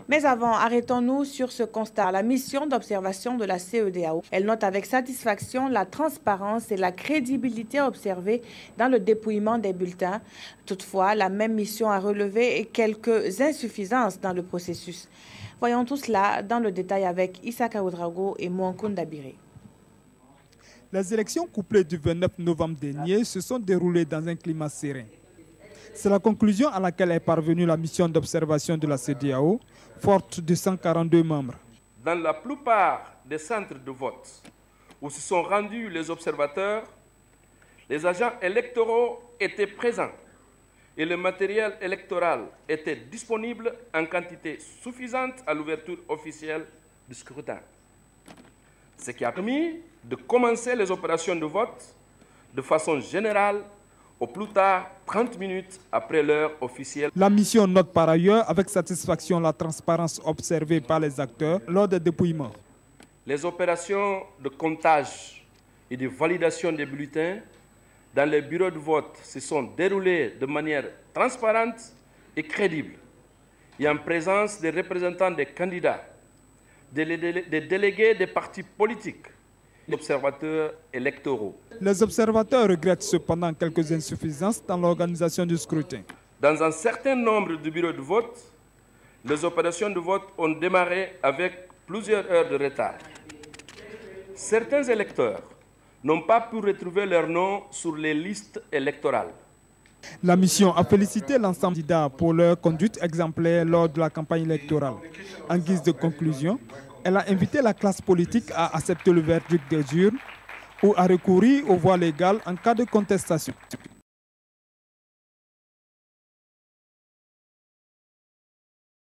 Mais avant, arrêtons-nous sur ce constat. La mission d'observation de la CEDEAO, elle note avec satisfaction la transparence et la crédibilité observées dans le dépouillement des bulletins. Toutefois, la même mission a relevé quelques insuffisances dans le processus. Voyons tout cela dans le détail avec Issaka Oudraogo et Mouankounda Biré. Les élections couplées du 29 novembre dernier se sont déroulées dans un climat serein. C'est la conclusion à laquelle est parvenue la mission d'observation de la CEDEAO, forte de 142 membres. Dans la plupart des centres de vote où se sont rendus les observateurs, les agents électoraux étaient présents et le matériel électoral était disponible en quantité suffisante à l'ouverture officielle du scrutin. Ce qui a permis de commencer les opérations de vote de façon générale au plus tard 30 minutes après l'heure officielle. La mission note par ailleurs avec satisfaction la transparence observée par les acteurs lors des dépouillements. Les opérations de comptage et de validation des bulletins dans les bureaux de vote se sont déroulées de manière transparente et crédible et en présence des représentants des candidats, des délégués des partis politiques, des observateurs électoraux. Les observateurs regrettent cependant quelques insuffisances dans l'organisation du scrutin. Dans un certain nombre de bureaux de vote, les opérations de vote ont démarré avec plusieurs heures de retard. Certains électeurs n'ont pas pu retrouver leur nom sur les listes électorales. La mission a félicité l'ensemble des candidats pour leur conduite exemplaire lors de la campagne électorale. En guise de conclusion, elle a invité la classe politique à accepter le verdict des urnes ou à recourir aux voies légales en cas de contestation.